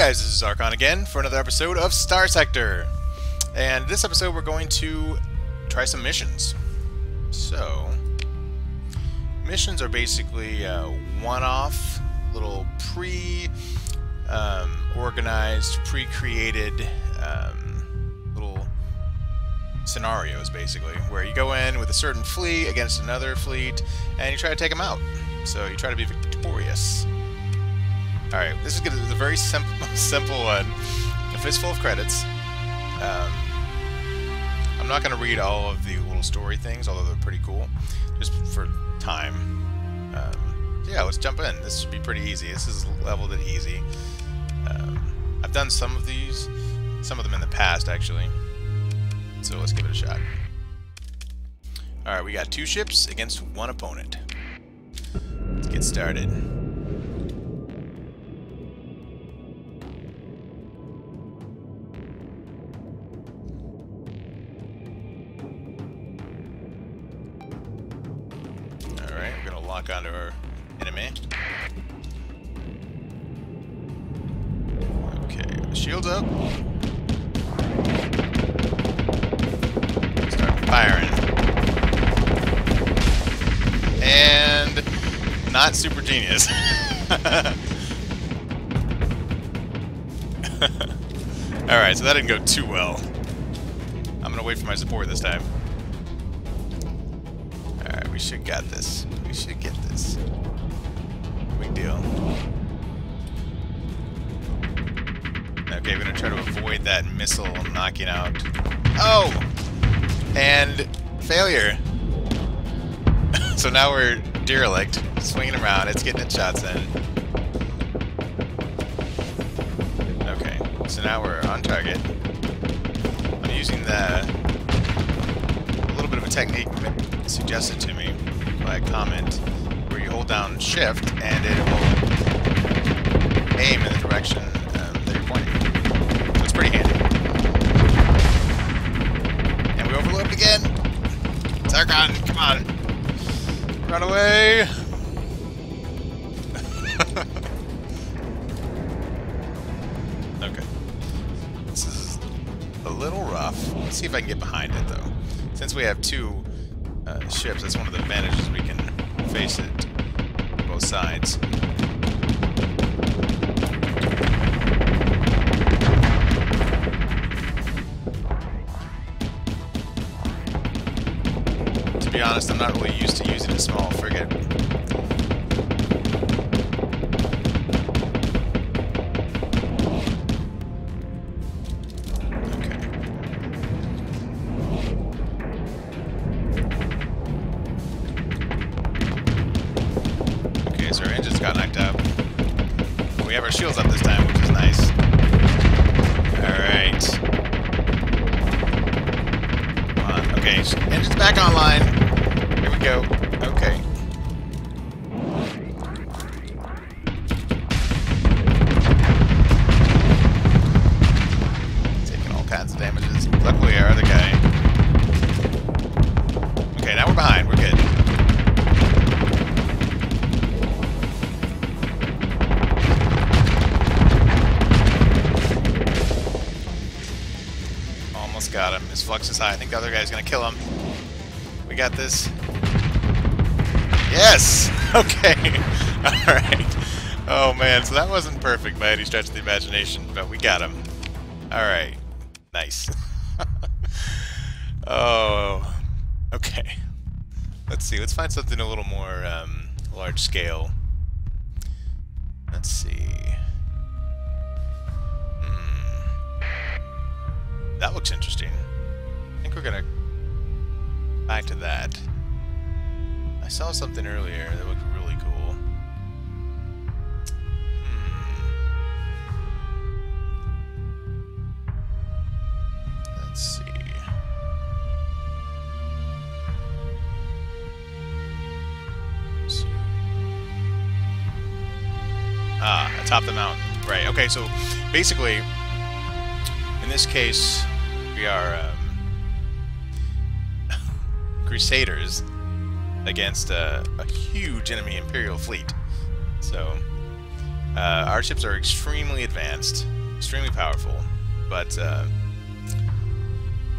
guys, this is Zarcon again for another episode of Starsector. And this episode we're going to try some missions. So, missions are basically one-off, little pre-organized, pre-created little scenarios, basically, where you go in with a certain fleet against another fleet, and you try to take them out. So you try to be victorious. Alright, this is gonna be a very simple one. A fistful of credits. I'm not gonna read all of the little story things, although they're pretty cool, just for time. Yeah, let's jump in. This should be pretty easy. This is leveled at easy. I've done some of these, some of them in the past, actually. So let's give it a shot. Alright, we got 2 ships against 1 opponent. Let's get started. Alright, we're gonna lock onto our enemy. Okay, shields up. Start firing. And not super genius. Alright, so that didn't go too well. I'm gonna wait for my support this time. Alright, we should get this. We should get this. Big deal. Okay, we're gonna try to avoid that missile knocking out. Oh! And failure. So now we're derelict, swinging around, it's getting its shots in. Okay, so now we're on target. I'm using a little bit of a technique suggested to me by a comment, where you hold down shift and it will aim in the direction that you're pointing. So it's pretty handy. And we overlooked again! Zarcon, come on! Run away! Okay. This is a little rough. Let's see if I can get behind it, though. Since we have 2 ships, that's one of the advantages. We can face it on both sides. To be honest, I'm not really used to using a small frigate. Okay. Okay, so our engines got knocked out. We have our shields up this time, which is nice. Alright. Come on. Okay, engine's back online. Here we go. Okay. Taking all kinds of damages. Luckily, our other guy. Okay, now we're behind. We're good. Almost got him. His flux is high. I think the other guy's gonna kill him. We got this. Yes! Okay. Alright. Oh man, so that wasn't perfect by any stretch of the imagination, but we got him. Alright. Nice. Oh. Okay. Let's see. Let's find something a little more large scale. Let's see. That looks interesting. I think we're gonna back to that. I saw something earlier that looked really cool. Let's see. Ah, atop the mountain. Right, okay, so basically, in this case, we are Crusaders against a huge enemy Imperial fleet. So, our ships are extremely advanced. Extremely powerful, but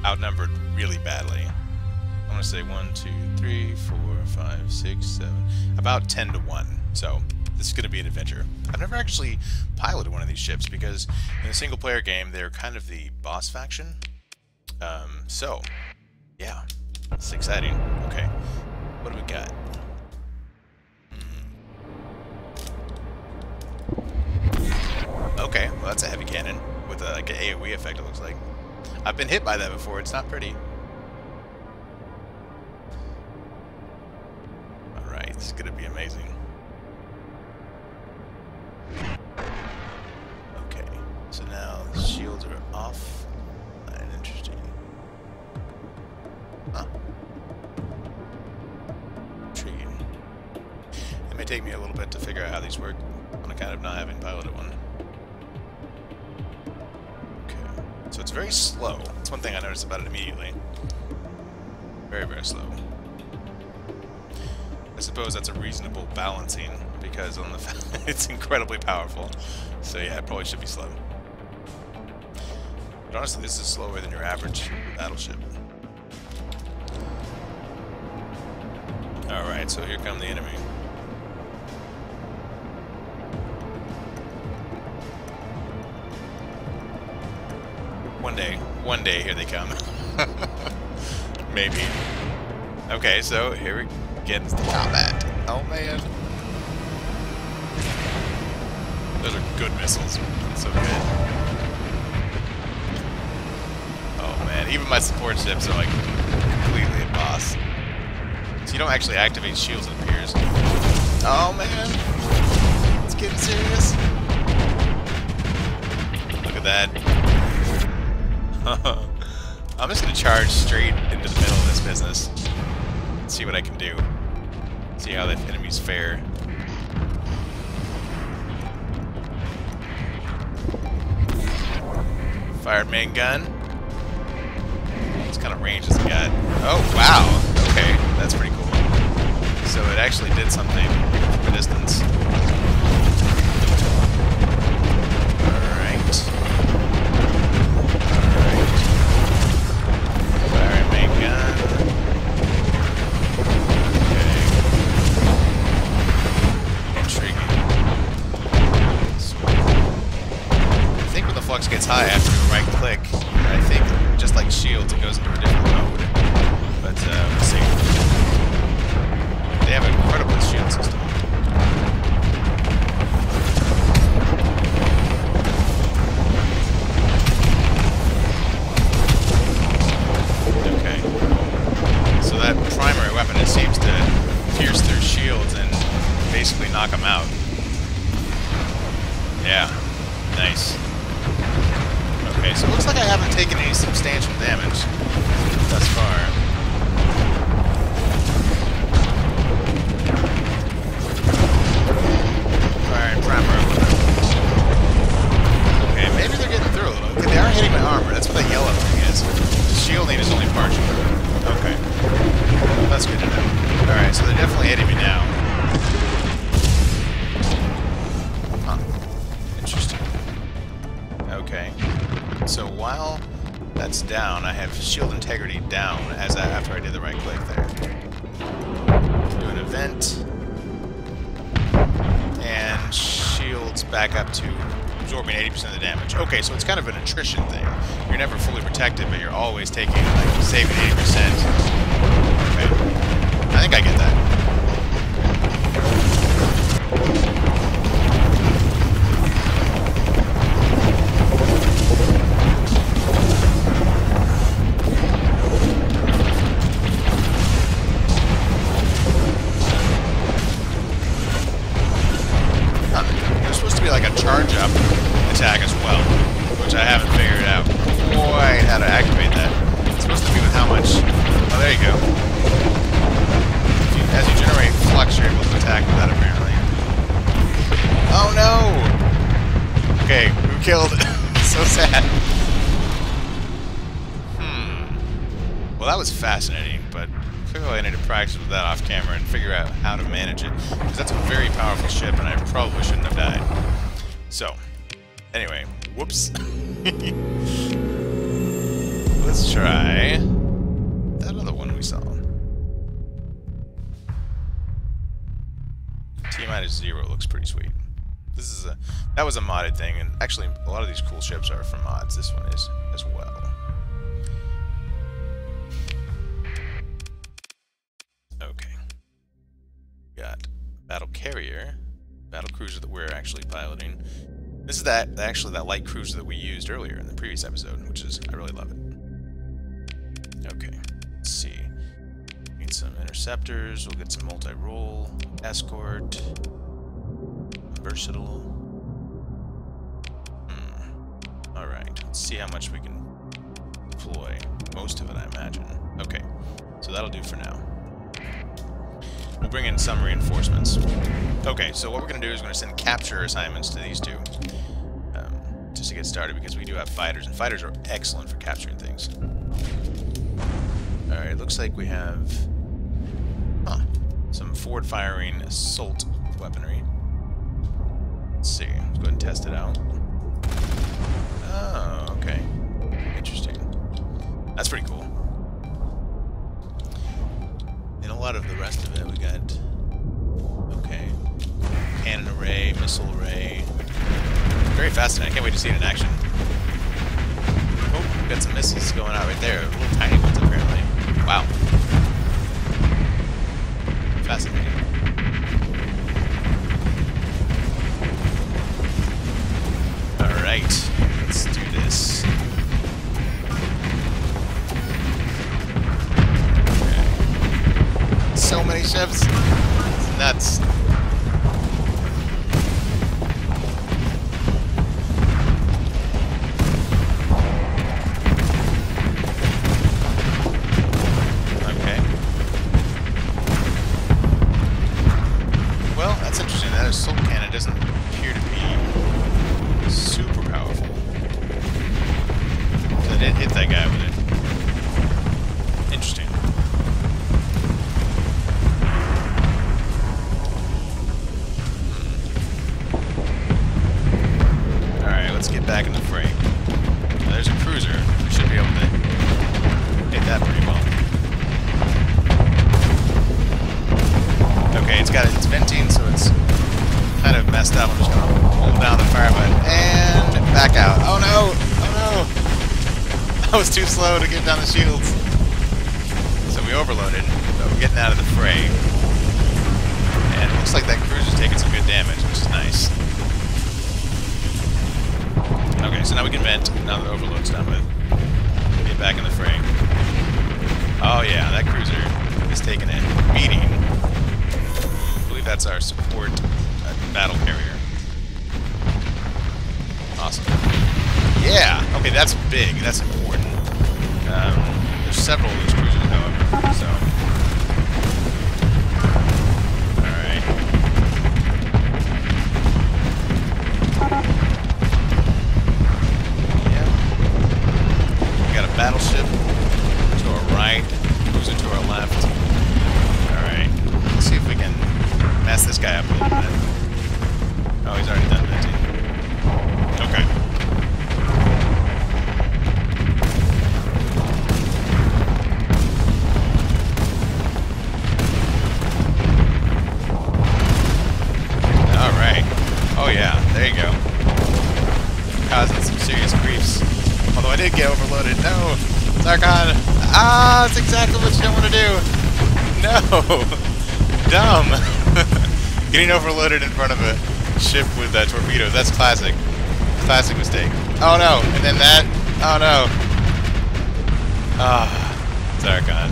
outnumbered really badly. I'm going to say 1, 2, 3, 4, 5, 6, 7, about 10 to 1. So this is going to be an adventure. I've never actually piloted one of these ships because in a single-player game they're kind of the boss faction. So yeah, it's exciting. Okay, what do we got? Okay, well that's a heavy cannon with like an AoE effect, it looks like. I've been hit by that before, it's not pretty. Alright, this is gonna be amazing. Okay, so now the shields are off. Interesting. Huh. Intriguing. It may take me a little bit to figure out how these work on account of not having piloted one. So it's very slow. That's one thing I noticed about it immediately. Very, very slow. I suppose that's a reasonable balancing because on the it's incredibly powerful. So yeah, it probably should be slow. But honestly, this is slower than your average battleship. Alright, so here come the enemy. One day, here they come. Maybe. Okay, so here we get into the combat. Oh man. Those are good missiles. So good. Oh man, even my support ships are like completely a boss. So you don't actually activate shields, it appears. Oh man. It's getting serious. Look at that. I'm just gonna charge straight into the middle of this business. See what I can do. See how the enemies fare. Fired main gun. What kind of range has it got? Oh wow! Okay, that's pretty cool. So it actually did something from a distance. Flux gets high after you right click. I think, just like shields, it goes into a different mode. But we'll see. They have an incredible shield system. Okay. So that primary weapon, it seems to pierce their shields and basically knock them out. Yeah. Nice. Okay, so it looks like I haven't taken any substantial damage thus far. Alright, primary weapon. Okay, maybe they're getting through a little. Okay, they are hitting my armor. That's what that yellow thing is. The shielding is only partial. Okay. That's good to know. Alright, so they're definitely hitting me now. Huh. Interesting. Okay. So while that's down, I have shield integrity down after I did the right click there. Do an event. And shields back up to absorbing 80% of the damage. Okay, so it's kind of an attrition thing. You're never fully protected, but you're always taking, like, saving 80%. Okay. I think I get that. Charge-up attack as well, which I haven't figured out quite how to activate that. It's supposed to be with how much... Oh, there you go. As you generate flux, you're able to attack with that, apparently. Oh, no! Okay, who killed? So sad. Well, that was fascinating, but clearly I need to practice with that off camera and figure out how to manage it, because that's a very powerful ship, and I probably shouldn't have died. So, anyway, Whoops. Let's try that other one we saw. T-0 looks pretty sweet. This is that was a modded thing, and actually a lot of these cool ships are from mods. This one is as well. Okay. Got battle carrier, battle cruiser that we're actually piloting. This is that light cruiser that we used earlier in the previous episode, which is I really love it. Okay, let's see. Need some interceptors. We'll get some multi-role, escort, versatile. All right, let's see how much we can deploy. Most of it, I imagine. Okay, so that'll do for now. We'll bring in some reinforcements. Okay, so what we're going to do is we're going to send capture assignments to these two. Just to get started, because we do have fighters, and fighters are excellent for capturing things. Alright, it looks like we have some forward-firing assault weaponry. Let's see. Let's go ahead and test it out. Oh, okay. Interesting. That's pretty cool. And a lot of the rest of it, we got... Okay. Cannon array, missile array. Very fascinating. I can't wait to see it in action. Oh, we've got some missiles going out right there. Little tiny ones, apparently. Wow. Fascinating. Alright. Let's do this. Okay. So many ships. It's nuts. Assault cannon doesn't appear to be super powerful. So I did hit that guy with it. Interesting. Alright, let's get back in the fray. Now, there's a cruiser. We should be able to hit that pretty well. Okay, it's venting, so it's kind of messed up. I'm just going to hold down the fire button and back out. Oh no! Oh no! I was too slow to get down the shields. So we overloaded, but we're getting out of the fray. And it looks like that cruiser's taking some good damage, which is nice. Okay, so now we can vent, now that overload's done with. Get back in the fray. Oh yeah, that cruiser is taking a beating. I believe that's our support battle carrier. Awesome. Yeah! Okay, that's big. That's important. There's several of those cruisers, however, so... Alright. Yeah. We got a battleship to our right, cruiser to our left. Alright. Let's see if we can mess this guy up a little bit. Oh, he's already done that, too. Okay. Alright. Oh, yeah. There you go. Causing some serious griefs. Although I did get overloaded. No! Zarcon! Ah! That's exactly what you don't want to do! No! Dumb! Getting overloaded in front of a ship with torpedoes. That's classic. Classic mistake. Oh no! And then that. Oh no! Ah, Zarcon.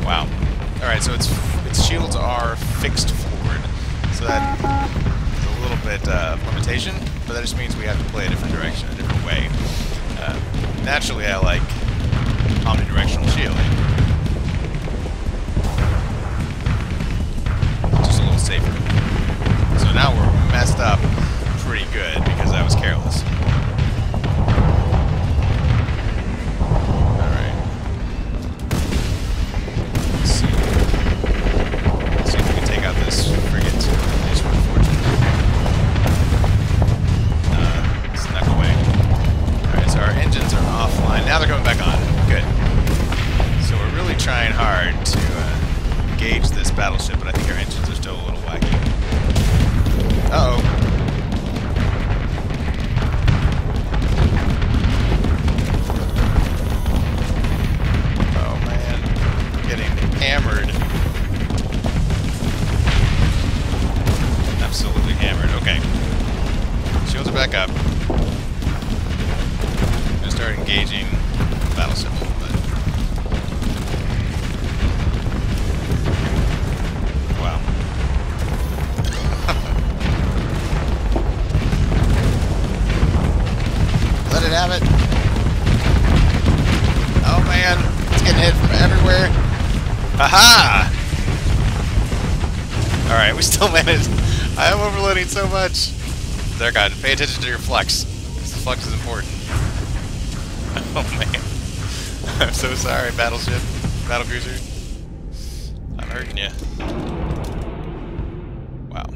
Wow. Alright, so its shields are fixed forward. So that is a little bit of limitation, but that just means we have to play a different direction, a different way. Naturally, I like omnidirectional shielding. Just a little safer. So now we're messed up pretty good because I was careless. Alright. Let's see. Let's see if we can take out this frigate. It's unfortunate. It's battleship, but I think our engines are still a little wacky. Uh-oh. Oh, man. I'm getting hammered. Absolutely hammered. Okay. Shields are back up. I'm going to start engaging the battleship a little bit. Wow. Let it have it. Oh man, it's getting hit from everywhere. Aha! Alright, we still managed. I am overloading so much. Zarcon, pay attention to your flux. This flux is important. Oh man. I'm so sorry, battleship. Battlecruiser. I'm hurting you. Wow.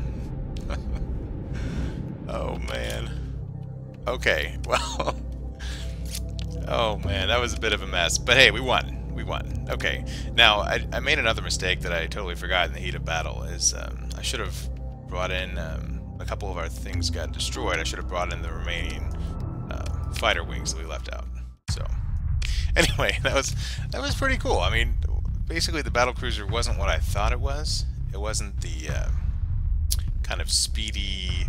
Oh man. Okay, well. Oh man, that was a bit of a mess. But hey, we won. We won. Okay. Now, I made another mistake that I totally forgot in the heat of battle. Is I should have brought in a couple of our things got destroyed. I should have brought in the remaining fighter wings that we left out. So anyway, that was pretty cool. I mean, basically the battlecruiser wasn't what I thought it was. It wasn't the kind of speedy,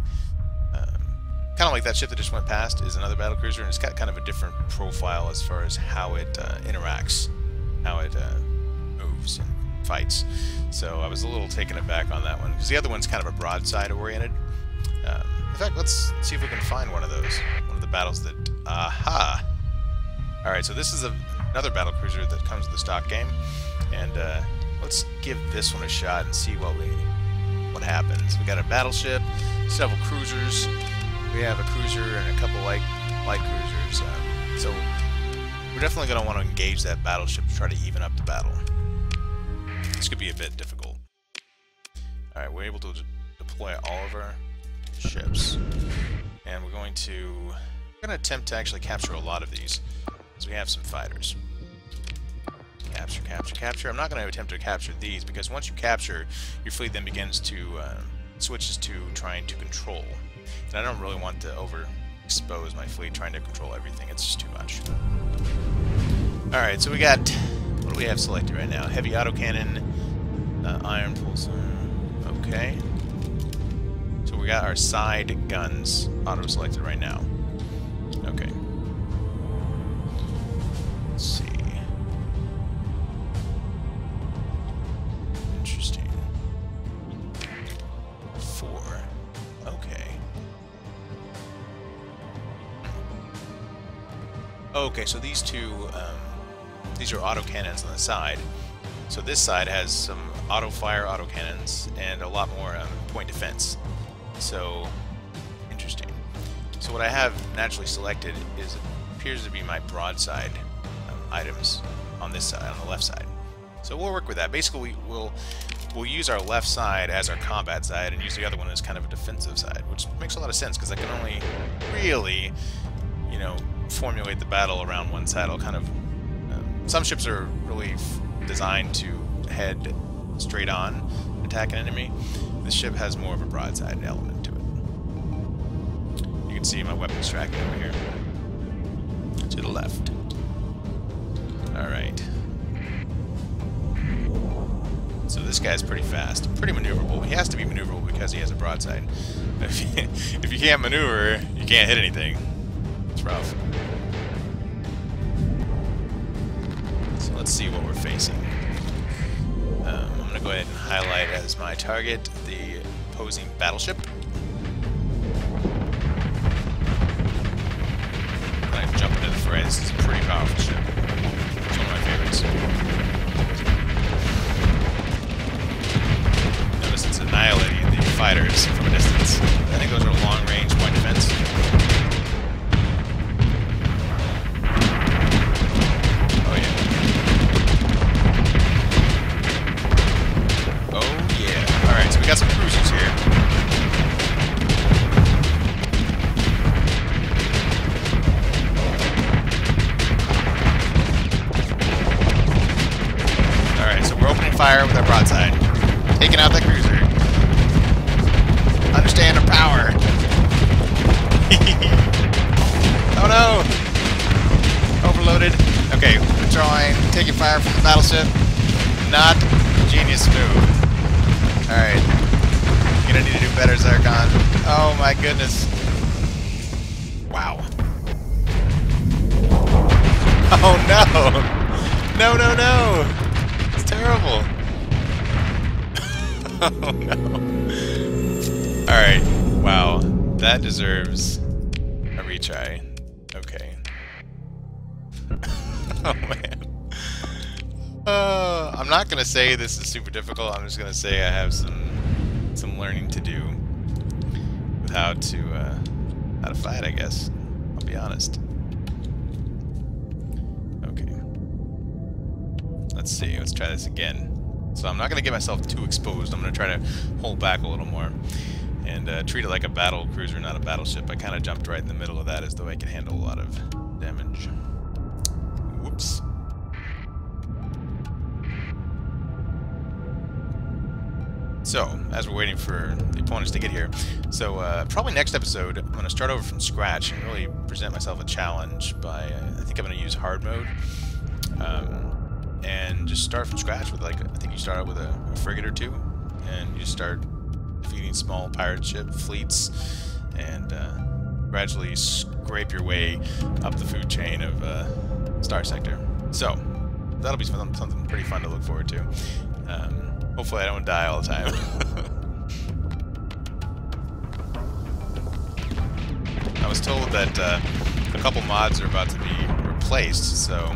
kind of like that ship that just went past is another battlecruiser, and it's got kind of a different profile as far as how it interacts, how it moves and fights. So I was a little taken aback on that one, because the other one's kind of a broadside oriented. In fact, let's see if we can find one of those. One of the battles that... Aha! Alright, so this is another battlecruiser that comes with the stock game. And let's give this one a shot and see what happens. We got a battleship, several cruisers. We have a cruiser and a couple light cruisers. So we're definitely going to want to engage that battleship to try to even up the battle. This could be a bit difficult. Alright, we're able to deploy all of our ships. And we're going to attempt to actually capture a lot of these, because we have some fighters. Capture, capture, capture. I'm not going to attempt to capture these, because once you capture, your fleet then begins to switches to trying to control. And I don't really want to overexpose my fleet trying to control everything. It's just too much. Alright, so we got... What do we have selected right now? Heavy autocannon, iron pulsar. Okay. So we got our side guns auto-selected right now. Okay. Let's see. Interesting. 4. Okay. Okay, so these two, these are autocannons on the side. So this side has some auto-fire autocannons and a lot more point defense. So, interesting. So what I have naturally selected appears to be my broadside items on this side, on the left side. So we'll work with that. Basically, we'll use our left side as our combat side and use the other one as kind of a defensive side, which makes a lot of sense because I can only really, you know, formulate the battle around one side. I'll kind of some ships are really designed to head straight on, attack an enemy. This ship has more of a broadside element to it. You can see my weapons tracking over here. To the left. Alright. So this guy's pretty fast, pretty maneuverable. He has to be maneuverable because he has a broadside. If you can't maneuver, you can't hit anything. It's rough. So let's see what we're facing. I'm going to go ahead and highlight as my target the opposing battleship. I'm going to jump into the fray. This is a pretty powerful ship. It's one of my favorites. Notice it's annihilating the fighters from a distance. I think those are long-range point defense. Got some cruisers here. Alright, so we're opening fire with our broadside. Taking out that cruiser. Understand her power. Oh no! Overloaded. Okay, withdrawing. Taking fire from the battleship. Not genius move. Alright. You're gonna need to do better, Zarcon. Oh my goodness. Wow. Oh no! No, no, no! It's terrible. Oh no. Alright. Wow. That deserves a retry. Okay. Oh man. I'm not gonna say this is super difficult. I'm just gonna say I have some learning to do with how to fight, I guess. I'll be honest. Okay. Let's see. Let's try this again. So I'm not gonna get myself too exposed. I'm gonna try to hold back a little more and treat it like a battle cruiser, not a battleship. I kind of jumped right in the middle of that as though I can handle a lot of damage. Whoops. So, as we're waiting for the opponents to get here, so probably next episode, I'm going to start over from scratch and really present myself a challenge by, I think I'm going to use hard mode, and just start from scratch with, like, I think you start out with a frigate or two, and you start defeating small pirate ship fleets, and gradually scrape your way up the food chain of Starsector. So, that'll be something pretty fun to look forward to. Hopefully I don't die all the time. I was told that a couple mods are about to be replaced, so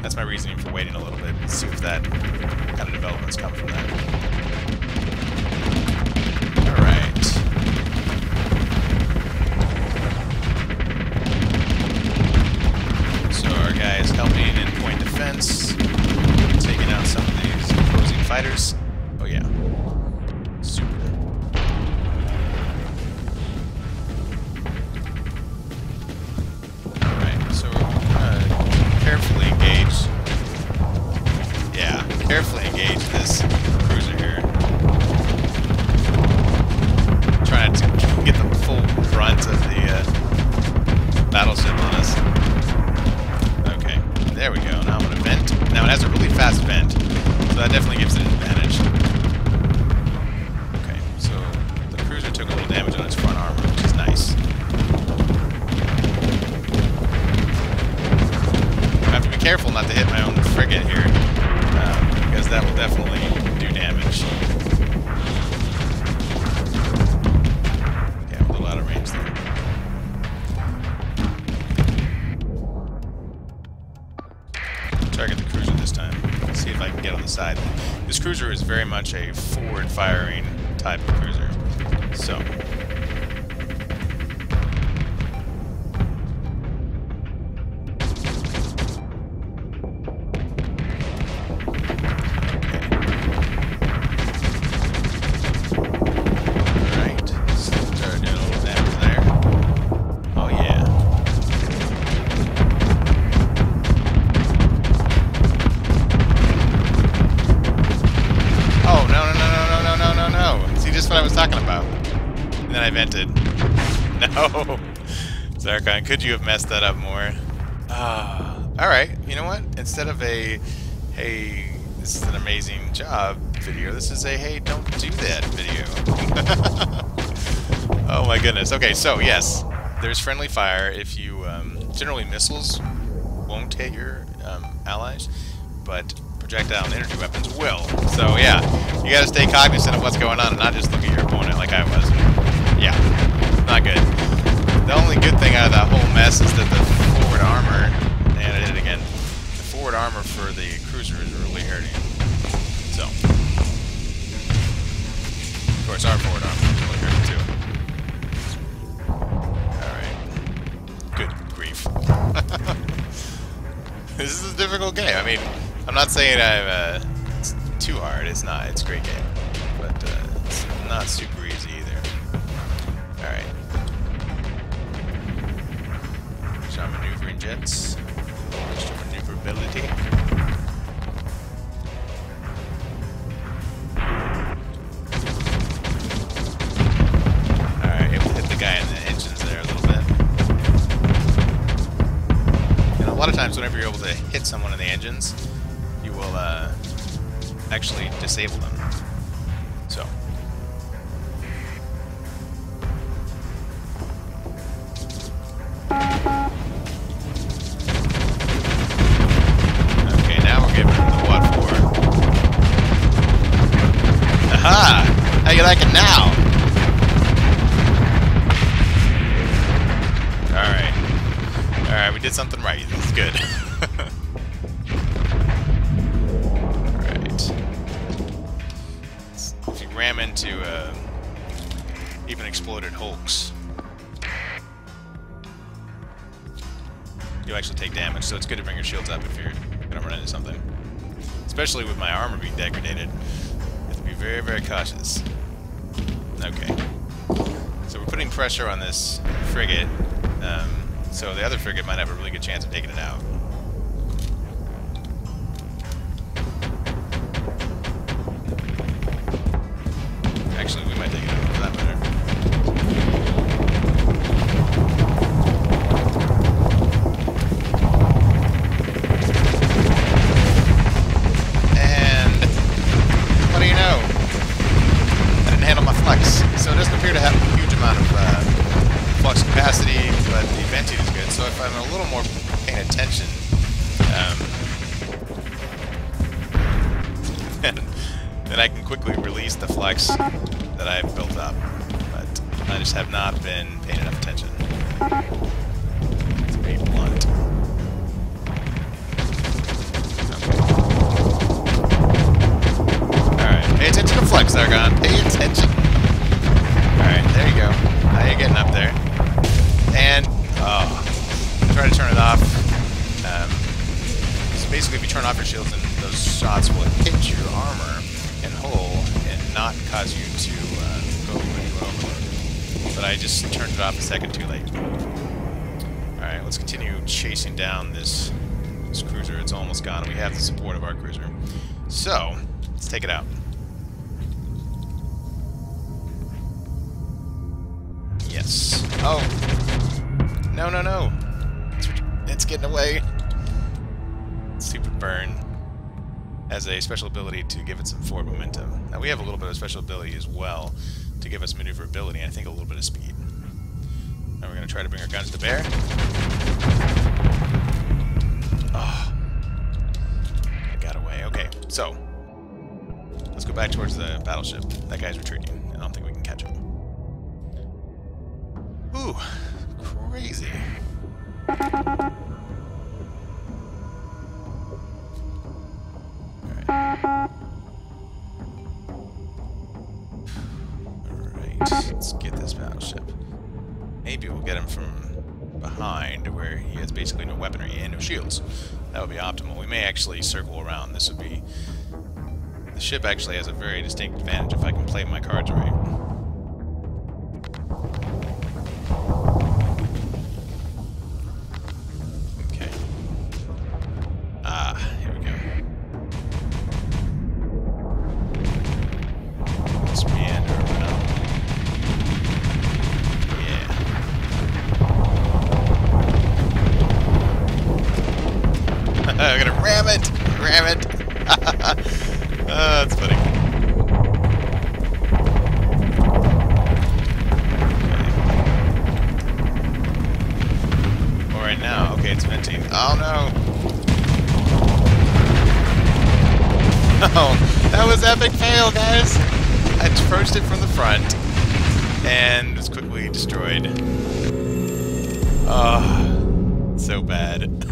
that's my reasoning for waiting a little bit and see if that kind of developments come from that. Alright. So our guy is helping in point defense, taking out some of these opposing fighters. Oh yeah. Super. Alright, so we're gonna carefully engage. Yeah, carefully engage this cruiser here. Trying to get the full brunt of the battleship on us. Okay, there we go. Now I'm gonna vent. Now it has a really fast vent, so that definitely gives it an advantage. Okay, so the cruiser took a little damage on its front armor, which is nice. I have to be careful not to hit my own frigate here, because that will definitely do damage. Yeah, I'm a little out of range there. Target the cruiser this time. Let's see if I can get on the side. This cruiser is very much a forward-firing type of cruiser. So. No! Zarcon, could you have messed that up more? Alright, you know what? Instead of a, hey, this is an amazing job video, this is a, hey, don't do that video. Oh my goodness. Okay, so yes, there's friendly fire if you, generally missiles won't hit your allies, but projectile and energy weapons will. So yeah, you gotta stay cognizant of what's going on and not just look at your opponent like I was. Yeah, not good. The only good thing out of that whole mess is that the forward armor, and I did it again, the forward armor for the cruiser is really hurting. So, of course our forward armor is really hurting too. Alright. Good grief. This is a difficult game. I mean, I'm not saying it's too hard. It's not. It's a great game. But it's not super easy either. Alright. Some maneuvering jets. Extra maneuverability. hit someone in the engines, you will actually disable them. So. Okay, now we're giving them the what for. Aha! How you like it now? Alright. Alright, we did something right. That's good. Alright. If you ram into even exploded hulks, you actually take damage, so it's good to bring your shields up if you're gonna run into something. Especially with my armor being degraded. You have to be very, very cautious. Okay. So we're putting pressure on this frigate. So the other frigate might have a really good chance of taking it out. Actually, we might take it out for that matter. And what do you know? I didn't handle my flux, so it doesn't appear to have a huge amount of flux capacity, but the venting is good, so if I'm a little more paying attention, then I can quickly release the flux that I've built up, but I just have not been paying enough attention. To be blunt. Okay. Alright, pay attention to flux, Zarcon. Pay attention. Alright, there you go. Now you're getting up there. And, try to turn it off. So basically, if you turn off your shields, then those shots will hit your armor and hull and not cause you to go into overload. But I just turned it off a second too late. Alright, let's continue chasing down this cruiser. It's almost gone. We have the support of our cruiser. So, let's take it out. Yes. Oh. No, no, no. It's getting away. Stupid burn. Has a special ability to give it some forward momentum. Now we have a little bit of special ability as well to give us maneuverability and I think a little bit of speed. Now we're going to try to bring our guns to bear. Oh. It got away. Okay, so let's go back towards the battleship. That guy's retreating. I don't think we can catch him. Ooh, crazy. Alright, let's get this battleship. Maybe we'll get him from behind, where he has basically no weaponry and no shields. That would be optimal. We may actually circle around. This would be... The ship actually has a very distinct advantage if I can play my cards right. Okay. Ah, here we go. Let's meander around. Yeah. I'm gonna ram it! Ram it! That's funny. Okay. Well, right now, okay, it's venting. Oh no! Oh, that was epic fail, guys! I approached it from the front and was quickly destroyed. Oh, so bad.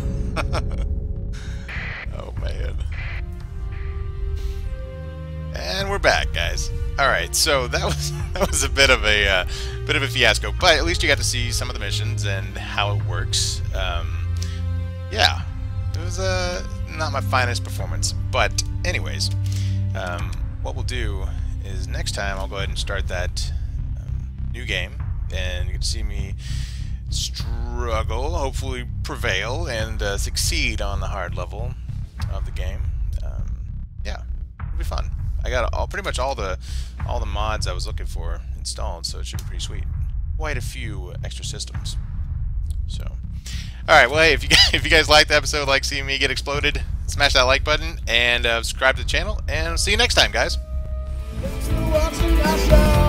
Oh man. And we're back, guys. All right, so that was a bit of a fiasco, but at least you got to see some of the missions and how it works. Yeah, it was not my finest performance, but anyways, what we'll do is next time I'll go ahead and start that new game, and you can see me struggle, hopefully prevail, and succeed on the hard level of the game. Yeah, it'll be fun. I got pretty much all the mods I was looking for installed, so it should be pretty sweet. Quite a few extra systems. So, all right. Well, hey, if you guys liked the episode, like seeing me get exploded, smash that like button and subscribe to the channel. And see you next time, guys. Thanks for watching our show.